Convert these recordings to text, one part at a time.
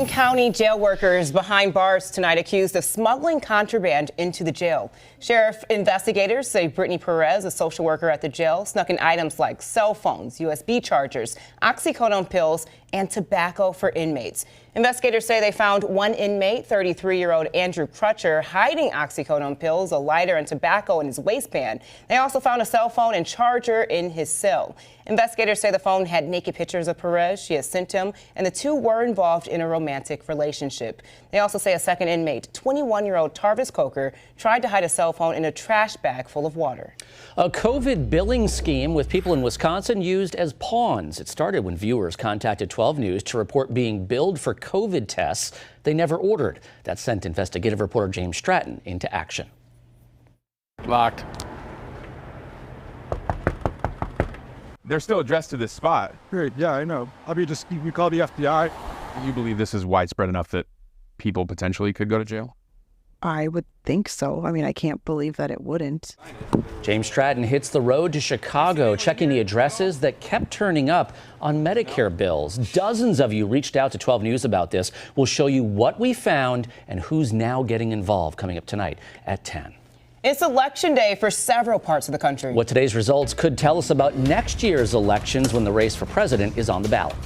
County jail workers behind bars tonight accused of smuggling contraband into the jail. Sheriff investigators say Brittany Perez, a social worker at the jail, snuck in items like cell phones, USB chargers, oxycodone pills, and tobacco for inmates. Investigators say they found one inmate, 33-year-old Andrew Crutcher, hiding oxycodone pills, a lighter, and tobacco in his waistband. They also found a cell phone and charger in his cell. Investigators say the phone had naked pictures of Perez she had sent him, and the two were involved in a romantic relationship. They also say a second inmate, 21-year-old Tarvis Coker, tried to hide a cell phone in a trash bag full of water. A COVID billing scheme with people in Wisconsin used as pawns. It started when viewers contacted 12 News to report being billed for COVID tests they never ordered. That sent investigative reporter James Stratton into action. Locked. They're still addressed to this spot. Great, yeah, I know. You call the FBI. Do you believe this is widespread enough that people potentially could go to jail? I would think so. I mean, I can't believe that it wouldn't. James Stratton hits the road to Chicago, checking the addresses that kept turning up on Medicare bills. Dozens of you reached out to 12 News about this. We'll show you what we found and who's now getting involved coming up tonight at 10. It's election day for several parts of the country. What today's results could tell us about next year's elections when the race for president is on the ballot.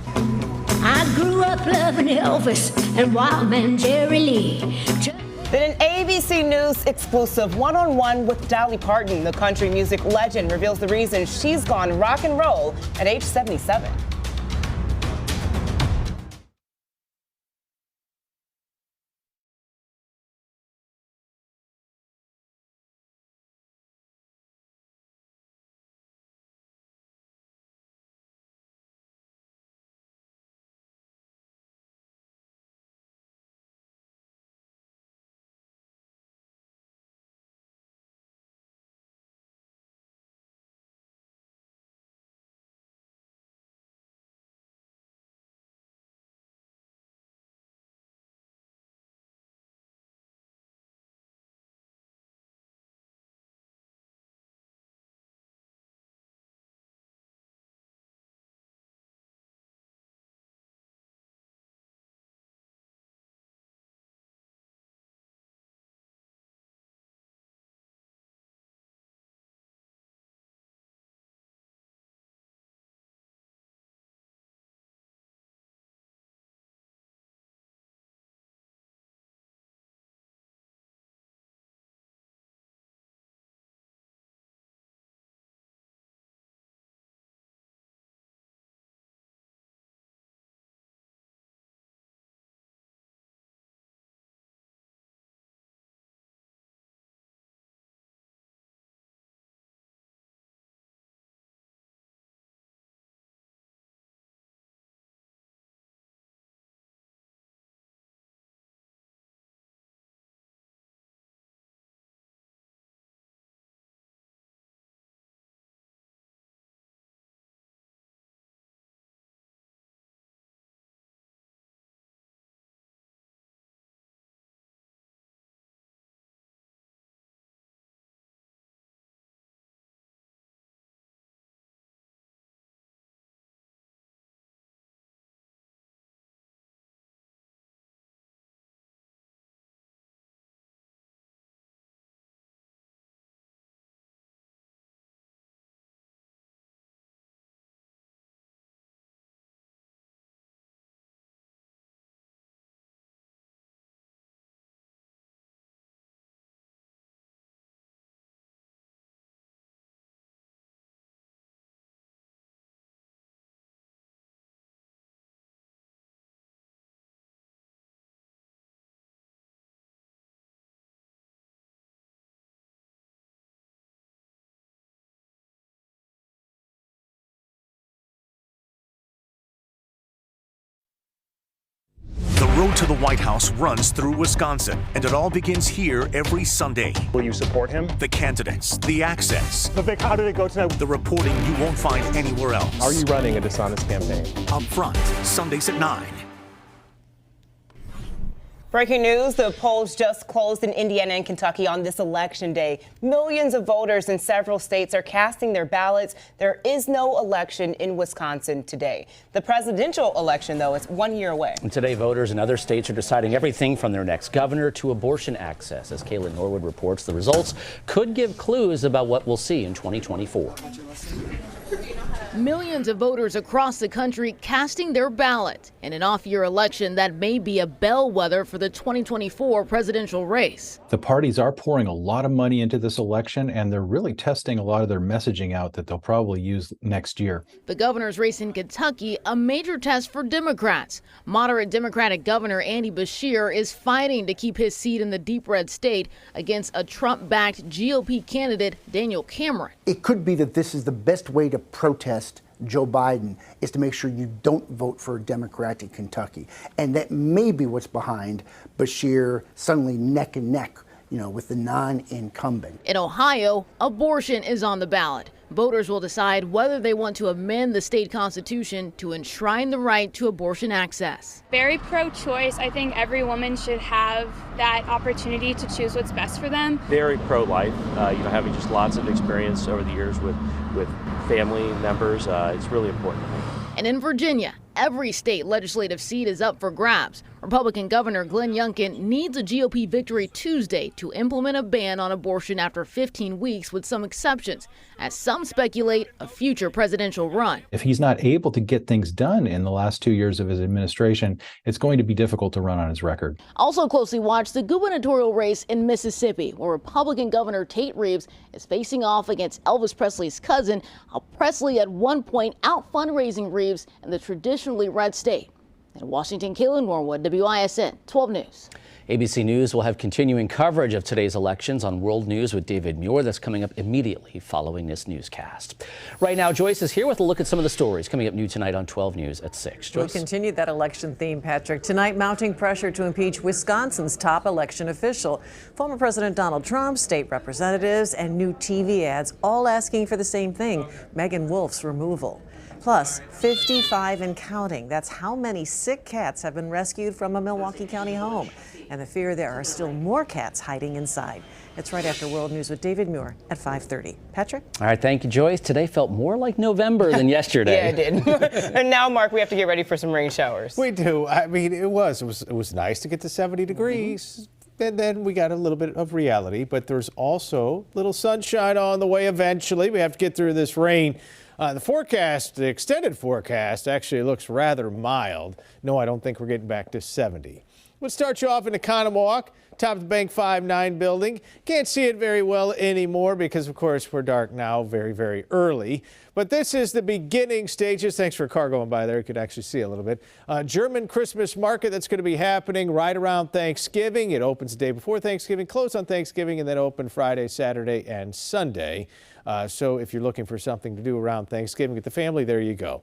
I grew up loving Elvis and Wildman Jerry Lee. Then an ABC News exclusive one-on-one with Dolly Parton. The country music legend reveals the reason she's gone rock and roll at age 77. The road to the White House runs through Wisconsin, and it all begins here every Sunday. Will you support him? The candidates, the access. So Vic, how did it go tonight? The reporting you won't find anywhere else. Are you running a dishonest campaign? Up front, Sundays at 9. Breaking news, the polls just closed in Indiana and Kentucky on this election day. Millions of voters in several states are casting their ballots. There is no election in Wisconsin today. The presidential election, though, is 1 year away. And today, voters in other states are deciding everything from their next governor to abortion access. As Caitlin Norwood reports, the results could give clues about what we'll see in 2024. Millions of voters across the country casting their ballot in an off-year election that may be a bellwether for the 2024 presidential race. The parties are pouring a lot of money into this election, and they're really testing a lot of their messaging out that they'll probably use next year. The governor's race in Kentucky, a major test for Democrats. Moderate Democratic Governor Andy Beshear is fighting to keep his seat in the deep red state against a Trump-backed GOP candidate, Daniel Cameron. It could be that this is the best way to protest Joe Biden, is to make sure you don't vote for a Democrat in Kentucky. And that may be what's behind Beshear suddenly neck and neck, with the non-incumbent. In Ohio, abortion is on the ballot. Voters will decide whether they want to amend the state constitution to enshrine the right to abortion access. Very pro-choice. I think every woman should have that opportunity to choose what's best for them. Very pro-life, having just lots of experience over the years with family members. It's really important to me. And in Virginia, every state legislative seat is up for grabs. Republican Governor Glenn Youngkin needs a GOP victory Tuesday to implement a ban on abortion after 15 weeks with some exceptions, as some speculate a future presidential run. If he's not able to get things done in the last 2 years of his administration, it's going to be difficult to run on his record. Also closely watch the gubernatorial race in Mississippi, where Republican Governor Tate Reeves is facing off against Elvis Presley's cousin, how Presley at one point out fundraising Reeves in the traditionally red state. In Washington, Caitlin Norwood, WISN 12 News. ABC News will have continuing coverage of today's elections on World News with David Muir. That's coming up immediately following this newscast. Right now, Joyce is here with a look at some of the stories coming up new tonight on 12 News at 6. Joyce? We'll continue that election theme, Patrick. Tonight, mounting pressure to impeach Wisconsin's top election official. Former President Donald Trump, state representatives, and new TV ads all asking for the same thing, Megan Wolfe's removal. Plus, 55 and counting. That's how many sick cats have been rescued from a Milwaukee County home. And the fear there are still more cats hiding inside. It's right after World News with David Muir at 5:30. Patrick? All right, thank you, Joyce. Today felt more like November than yesterday. Yeah, it did. And now, Mark, we have to get ready for some rain showers. We do. I mean, it was nice to get to 70 degrees. And then we got a little bit of reality, but there's also a little sunshine on the way eventually. We have to get through this rain. The extended forecast actually looks rather mild. No, I don't think we're getting back to 70. We'll start you off in Oconomowoc, top of the Bank 5-9 building. Can't see it very well anymore because, of course, we're dark now very, very early. But this is the beginning stages. Thanks for a car going by there. You could actually see a little bit. German Christmas market that's going to be happening right around Thanksgiving. It opens the day before Thanksgiving, closed on Thanksgiving, and then open Friday, Saturday, and Sunday. So if you're looking for something to do around Thanksgiving with the family, there you go.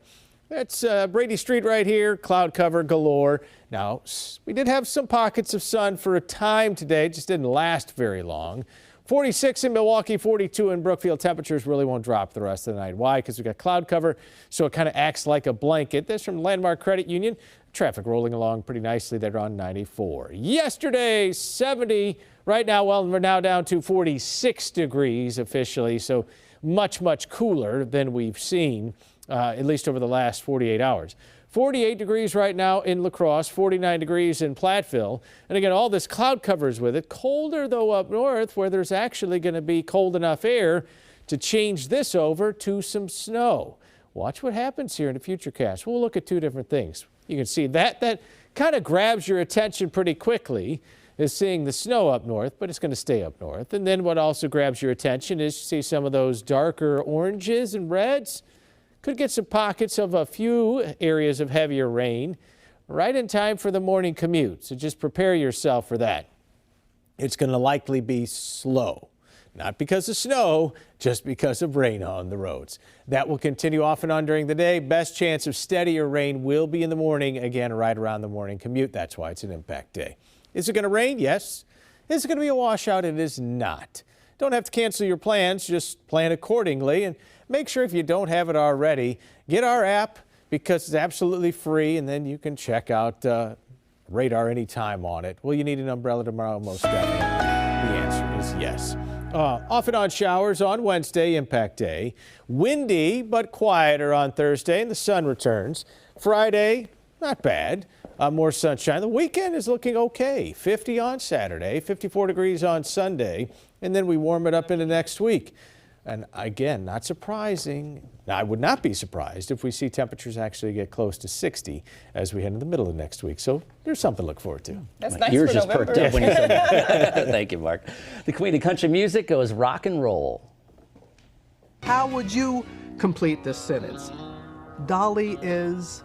That's Brady Street right here, cloud cover galore. Now, we did have some pockets of sun for a time today, just didn't last very long. 46 in Milwaukee, 42 in Brookfield. Temperatures really won't drop the rest of the night. Why? Because we got cloud cover, so it kind of acts like a blanket. This from Landmark Credit Union. Traffic rolling along pretty nicely there on 94. Yesterday, 70. Right now, well, we're now down to 46 degrees officially, so much, much cooler than we've seen, at least over the last 48 hours. 48 degrees right now in La Crosse, 49 degrees in Platteville. And again, all this cloud covers with it. Colder, though, up north, where there's actually going to be cold enough air to change this over to some snow. Watch what happens here in the Futurecast. We'll look at two different things. You can see that kind of grabs your attention pretty quickly, is seeing the snow up north, but it's going to stay up north. And then what also grabs your attention is you see some of those darker oranges and reds. Could get some pockets of a few areas of heavier rain right in time for the morning commute. So just prepare yourself for that. It's going to likely be slow. Not because of snow, just because of rain on the roads. That will continue off and on during the day. Best chance of steadier rain will be in the morning, again, right around the morning commute. That's why it's an impact day. Is it going to rain? Yes. Is it going to be a washout? It is not. Don't have to cancel your plans, just plan accordingly. And make sure if you don't have it already, get our app because it's absolutely free, and then you can check out radar anytime on it. Will you need an umbrella tomorrow? Most definitely. The answer is yes. Off and on showers on Wednesday, impact day. Windy but quieter on Thursday, and the sun returns. Friday, not bad. More sunshine. The weekend is looking okay. 50 on Saturday, 54 degrees on Sunday, and then we warm it up into next week. And again, not surprising. Now, I would not be surprised if we see temperatures actually get close to 60 as we head into the middle of next week. So there's something to look forward to. That's My nice ears for just November. perked up when you said that. Thank you, Mark. The queen of country music goes rock and roll. How would you complete this sentence? Dolly is...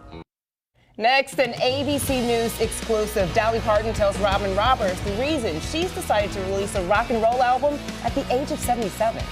Next, an ABC News exclusive. Dolly Parton tells Robin Roberts the reason she's decided to release a rock and roll album at the age of 77.